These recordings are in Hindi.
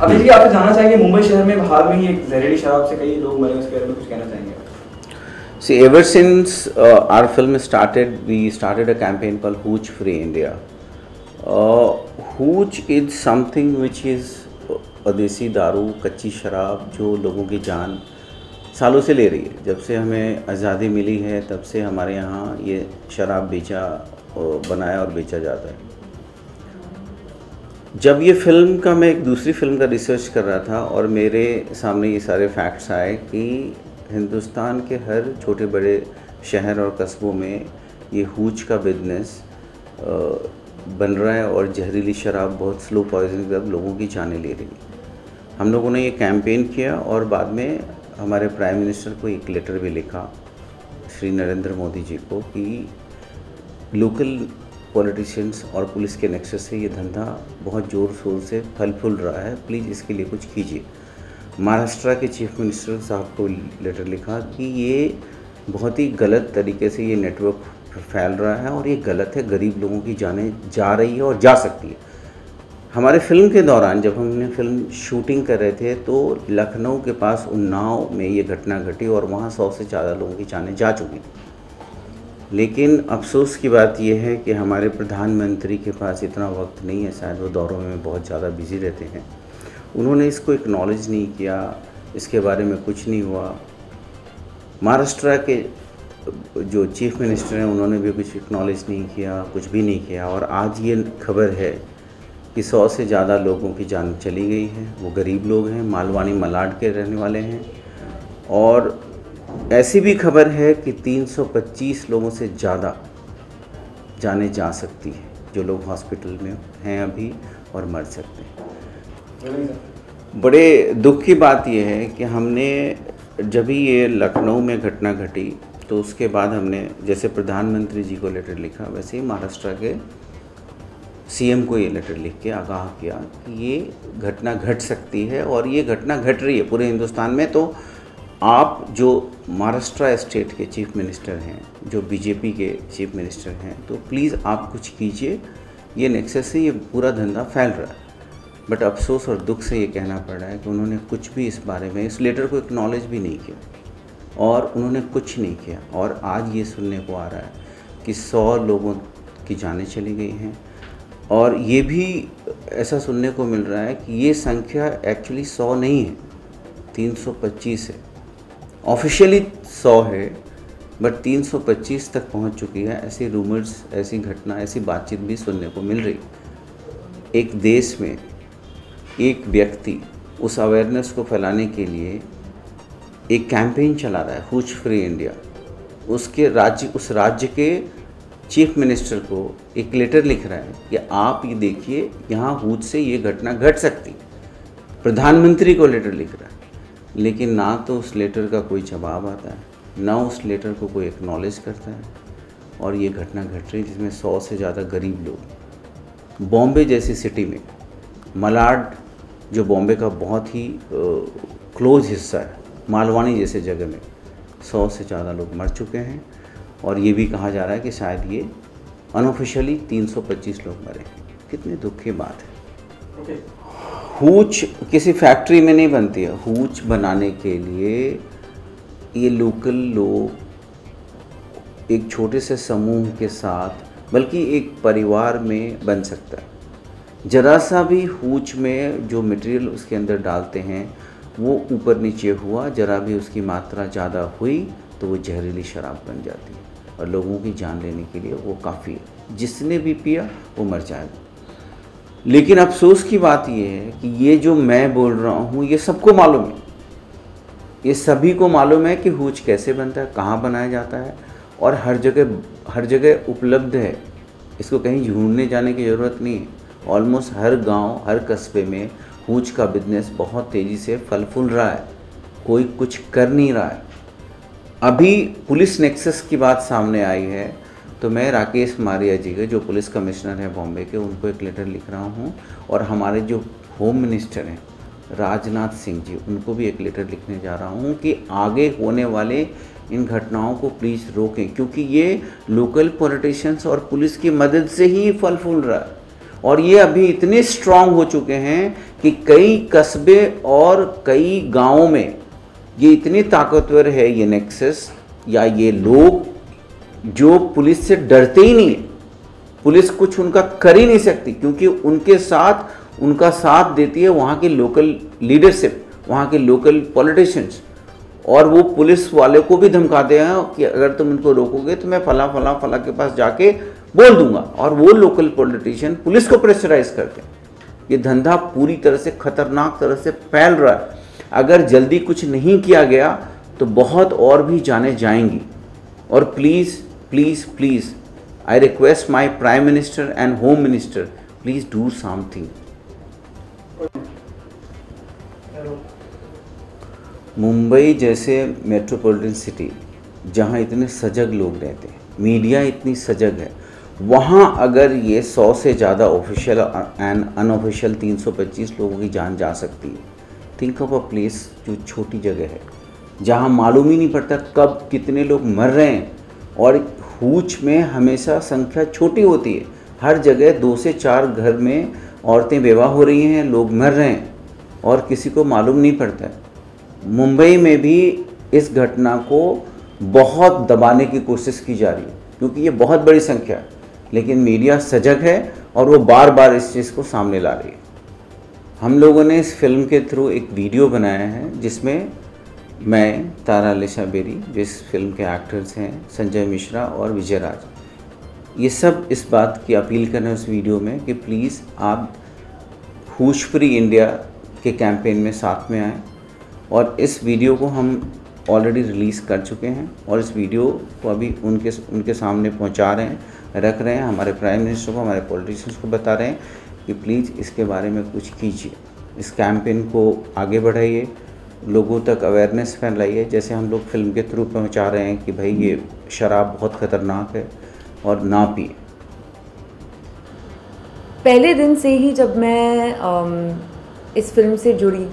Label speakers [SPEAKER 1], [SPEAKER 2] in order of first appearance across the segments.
[SPEAKER 1] अभी जी आपसे जानना चाहेंगे, मुंबई शहर में हाल में ही एक जहरीली शराब से कई लोग मरे, उसके बारे में कुछ कहना चाहेंगे?
[SPEAKER 2] See, ever since our film started, we started a campaign called Hooch Free India. Hooch is something which is देसी दारू, कच्ची शराब जो लोगों की जान सालों से ले रही है। जब से हमें आज़ादी मिली है तब से हमारे यहाँ ये शराब बनाया और बेचा जाता है। जब ये फिल्म का मैं एक दूसरी फिल्म का रिसर्च कर रहा था और मेरे सामने ये सारे फैक्ट्स आए कि हिंदुस्तान के हर छोटे बड़े शहर और कस्बों में ये हूच का बिजनेस बन रहा है और जहरीली शराब बहुत स्लो पॉइजन अब लोगों की जानें ले रही है। हम लोगों ने ये कैंपेन किया और बाद में हमारे प्राइम मिनिस्टर को एक लेटर भी लिखा, श्री नरेंद्र मोदी जी को, कि लोकल पॉलिटिशियंस और पुलिस के नेक्सस से ये धंधा बहुत ज़ोर शोर से फल फूल रहा है, प्लीज़ इसके लिए कुछ कीजिए। महाराष्ट्र के चीफ मिनिस्टर साहब को लेटर लिखा कि ये बहुत ही गलत तरीके से ये नेटवर्क फैल रहा है और ये गलत है, गरीब लोगों की जानें जा रही है और जा सकती है। हमारे फिल्म के दौरान जब हमने फिल्म शूटिंग कर रहे थे तो लखनऊ के पास उन्नाव में ये घटना घटी और वहाँ 100 से ज़्यादा लोगों की जानें जा चुकी। लेकिन अफसोस की बात यह है कि हमारे प्रधानमंत्री के पास इतना वक्त नहीं है, शायद वो दौरों में बहुत ज़्यादा बिजी रहते हैं। उन्होंने इसको एक्नॉलेज नहीं किया, इसके बारे में कुछ नहीं हुआ। महाराष्ट्र के जो चीफ मिनिस्टर हैं उन्होंने भी कुछ एक्नॉलेज नहीं किया, कुछ भी नहीं किया। और आज ये खबर है कि 100 से ज़्यादा लोगों की जान चली गई है। वो गरीब लोग हैं, मालवानी मलाड के रहने वाले हैं। और ऐसी भी खबर है कि 325 लोगों से ज़्यादा जानें जा सकती है, जो लोग हॉस्पिटल में हैं अभी और मर सकते हैं। बड़े दुख की बात यह है कि हमने जब भी ये लखनऊ में घटना घटी तो उसके बाद हमने जैसे प्रधानमंत्री जी को लेटर लिखा, वैसे ही महाराष्ट्र के सीएम को ये लेटर लिख के आगाह किया कि ये घटना घट सकती है और ये घटना घट रही है पूरे हिंदुस्तान में। तो आप जो महाराष्ट्र स्टेट के चीफ मिनिस्टर हैं, जो बीजेपी के चीफ मिनिस्टर हैं, तो प्लीज़ आप कुछ कीजिए। ये नेक्सस से ये पूरा धंधा फैल रहा है। बट अफसोस और दुख से ये कहना पड़ रहा है कि उन्होंने कुछ भी इस बारे में, इस लेटर को एक्नॉलेज भी नहीं किया और उन्होंने कुछ नहीं किया। और आज ये सुनने को आ रहा है कि 100 लोगों की जानें चली गई हैं। और ये भी ऐसा सुनने को मिल रहा है कि ये संख्या एक्चुअली 100 नहीं है, 325 है। ऑफिशियली 100 है बट 325 तक पहुंच चुकी है। ऐसी रूमर्स, ऐसी घटना, ऐसी बातचीत भी सुनने को मिल रही। एक देश में एक व्यक्ति उस अवेयरनेस को फैलाने के लिए एक कैंपेन चला रहा है, हूच फ्री इंडिया। उस राज्य के चीफ मिनिस्टर को एक लेटर लिख रहा है कि आप ये देखिए, यहाँ हूच से ये घटना घट सकती। प्रधानमंत्री को लेटर लिख रहा है, लेकिन ना तो उस लेटर का कोई जवाब आता है, ना उस लेटर को कोई एक्नॉलेज करता है। और ये घटना घट रही जिसमें 100 से ज़्यादा गरीब लोग। बॉम्बे जैसी सिटी में, मलाड जो बॉम्बे का बहुत ही क्लोज हिस्सा है, मालवानी जैसे जगह में 100 से ज़्यादा लोग मर चुके हैं। और ये भी कहा जा रहा है कि शायद ये अनऑफिशियली 325 लोग मरे। कितनी दुख की बात है। हूच किसी फैक्ट्री में नहीं बनती है। हूच बनाने के लिए ये लोकल लोग एक छोटे से समूह के साथ, बल्कि एक परिवार में बन सकता है। ज़रा सा भी हूच में जो मटेरियल उसके अंदर डालते हैं वो ऊपर नीचे हुआ, ज़रा भी उसकी मात्रा ज़्यादा हुई तो वो जहरीली शराब बन जाती है और लोगों की जान लेने के लिए वो काफ़ी है। जिसने भी पिया वो मर जाएगा। लेकिन अफसोस की बात ये है कि ये जो मैं बोल रहा हूँ ये सबको मालूम है, ये सभी को मालूम है कि हूच कैसे बनता है, कहाँ बनाया जाता है और हर जगह उपलब्ध है। इसको कहीं ढूंढने जाने की ज़रूरत नहीं है। ऑलमोस्ट हर गांव, हर कस्बे में हूच का बिजनेस बहुत तेज़ी से फल फूल रहा है। कोई कुछ कर नहीं रहा है। अभी पुलिस नेक्सस की बात सामने आई है तो मैं राकेश मारिया जी के, जो पुलिस कमिश्नर हैं बॉम्बे के, उनको एक लेटर लिख रहा हूं और हमारे जो होम मिनिस्टर हैं राजनाथ सिंह जी, उनको भी एक लेटर लिखने जा रहा हूं कि आगे होने वाले इन घटनाओं को प्लीज़ रोकें, क्योंकि ये लोकल पॉलिटिशियंस और पुलिस की मदद से ही फल फूल रहा है। और ये अभी इतने स्ट्रांग हो चुके हैं कि कई कस्बे और कई गांवों में ये इतनी ताकतवर है ये नेक्सस या ये लोग जो पुलिस से डरते ही नहीं है। पुलिस कुछ उनका कर ही नहीं सकती क्योंकि उनका साथ देती है वहाँ की लोकल लीडरशिप, वहाँ के लोकल पॉलिटिशियंस, और वो पुलिस वाले को भी धमकाते हैं कि अगर तुम इनको रोकोगे तो मैं फला के पास जाके बोल दूंगा, और वो लोकल पॉलिटिशियन पुलिस को प्रेशराइज करते हैं। ये धंधा पूरी तरह से खतरनाक तरह से फैल रहा है। अगर जल्दी कुछ नहीं किया गया तो बहुत और भी जाने जाएंगी। और please please please I request my prime minister and home minister, please do something. Mumbai जैसे मेट्रोपॉलिटन सिटी जहाँ इतने सजग लोग रहते हैं, मीडिया इतनी सजग है, वहाँ अगर ये 100 से ज़्यादा ऑफिशियल एंड अनऑफिशियल 325 लोगों की जान जा सकती है। थिंक ऑफ अ प्लेस जो छोटी जगह है जहाँ मालूम ही नहीं पड़ता कब कितने लोग मर रहे हैं, और हूच में हमेशा संख्या छोटी होती है। हर जगह 2 से 4 घर में औरतें बेवा हो रही हैं, लोग मर रहे हैं और किसी को मालूम नहीं पड़ता है। मुंबई में भी इस घटना को बहुत दबाने की कोशिश की जा रही है क्योंकि ये बहुत बड़ी संख्या है, लेकिन मीडिया सजग है और वो बार बार इस चीज़ को सामने ला रही है। हम लोगों ने इस फिल्म के थ्रू एक वीडियो बनाया है जिसमें मैं, तारा अलीशा बेरी, जो इस फिल्म के एक्टर्स हैं, संजय मिश्रा और विजय राज, ये सब इस बात की अपील कर रहे हैं उस वीडियो में कि प्लीज़ आप होश फ्री इंडिया के कैंपेन में साथ में आएँ। और इस वीडियो को हम ऑलरेडी रिलीज़ कर चुके हैं और इस वीडियो को अभी उनके सामने पहुंचा रहे हैं, रख रहे हैं। हमारे प्राइम मिनिस्टर को, हमारे पॉलिटिशियंस को बता रहे हैं कि प्लीज़ इसके बारे में कुछ कीजिए, इस कैंपेन को आगे बढ़ाइए, लोगों तक अवेयरनेस फैलाइए। जैसे हम लोग फिल्म के थ्रू पहुंचा रहे हैं कि भाई ये शराब बहुत ख़तरनाक है और ना पिए।
[SPEAKER 3] पहले दिन से ही जब मैं इस फिल्म से जुड़ी,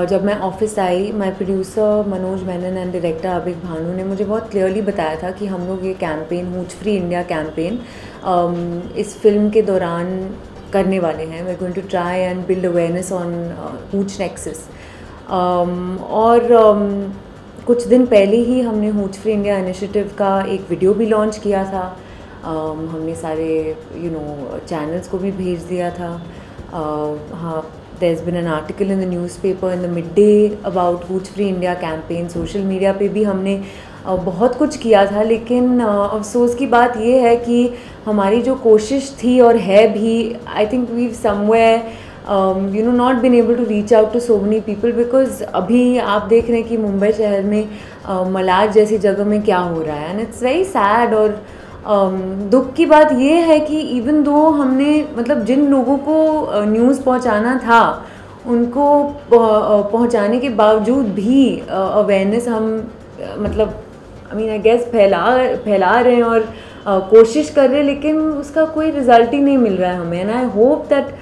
[SPEAKER 3] जब मैं office I, my producer Manoj Menon and director अभिक भानु ने मुझे बहुत क्लियरली बताया था कि हम लोग ये campaign, hooch free India campaign, इस फिल्म के दौरान करने वाले हैं। We are going to try and build awareness on hooch nexus. और कुछ दिन पहले ही हमने हूच फ्री इंडिया इनिशिएटिव का एक वीडियो भी लॉन्च किया था। हमने सारे चैनल्स को भी भेज दिया था। हाँ, there's been an article in the newspaper in the midday about Hooch Free India campaign। Social media पे भी हमने बहुत कुछ किया था, लेकिन अफसोस की बात ये है कि हमारी जो कोशिश थी और है भी, I think we somewhere not been able to reach out to so many people, because अभी आप देख रहे हैं कि मुंबई शहर में मलाड जैसी जगह में क्या हो रहा है, एंड इट्स वेरी सैड। और दुख की बात ये है कि इवन दो हमने मतलब जिन लोगों को न्यूज़ पहुंचाना था उनको पहुंचाने के बावजूद भी अवेयरनेस हम मतलब आई गेस फैला रहे हैं और कोशिश कर रहे हैं, लेकिन उसका कोई रिजल्ट ही नहीं मिल रहा है हमें। And I hope that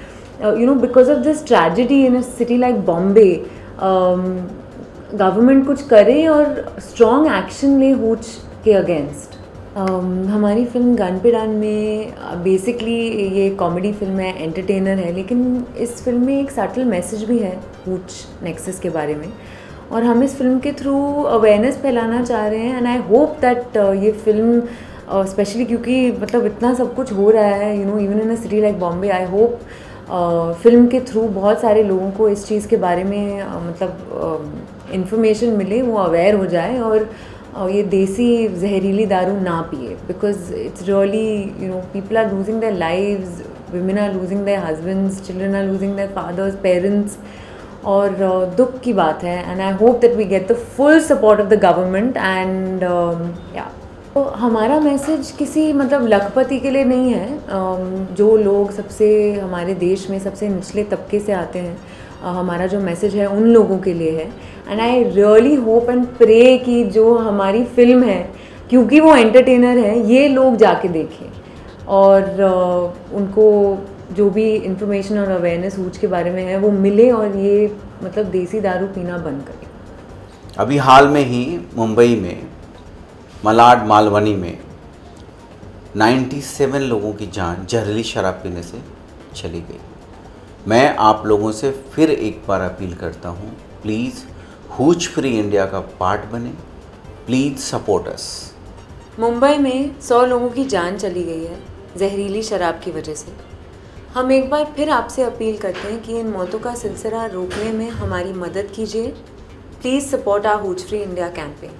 [SPEAKER 3] because of this tragedy in a city like Bombay, government कुछ करे और स्ट्रॉन्ग एक्शन ले हूच के अगेंस्ट। हमारी फिल्म गन पे डान में बेसिकली ये कॉमेडी फिल्म है, एंटरटेनर है, लेकिन इस फिल्म में एक सटल मैसेज भी है हूच नेक्सस के बारे में, और हम इस फिल्म के थ्रू अवेयरनेस फैलाना चाह रहे हैं। एंड आई होप दैट ये फिल्म स्पेशली क्योंकि मतलब इतना सब कुछ हो रहा है even in a city like Bombay, I hope film के थ्रू बहुत सारे लोगों को इस चीज़ के बारे में मतलब इन्फॉर्मेशन मिले, वो अवेयर हो जाए और ये देसी जहरीली दारू ना पिए, because it's really people are losing their lives, women are losing their husbands, children are losing their fathers, parents, और दुख की बात है। And I hope that we get the full support of the government and या तो हमारा मैसेज किसी मतलब लखपति के लिए नहीं है। जो लोग सबसे हमारे देश में सबसे निचले तबके से आते हैं, हमारा जो मैसेज है उन लोगों के लिए है। And I really hope and pray कि जो हमारी फिल्म है, क्योंकि वो एंटरटेनर है, ये लोग जाके देखें और उनको जो भी इंफॉर्मेशन और अवेयरनेस हूच के बारे में है वो मिले और ये मतलब देसी दारू पीना बंद करें।
[SPEAKER 2] अभी हाल में ही मुंबई में मलाड मालवनी में 97 लोगों की जान जहरीली शराब पीने से चली गई। मैं आप लोगों से फिर एक बार अपील करता हूँ, प्लीज़ हूच फ्री इंडिया का पार्ट बने, प्लीज़ सपोर्ट अस।
[SPEAKER 3] मुंबई में 100 लोगों की जान चली गई है जहरीली शराब की वजह से। हम एक बार फिर आपसे अपील करते हैं कि इन मौतों का सिलसिला रोकने में हमारी मदद कीजिए। Please support our hooch free India campaign.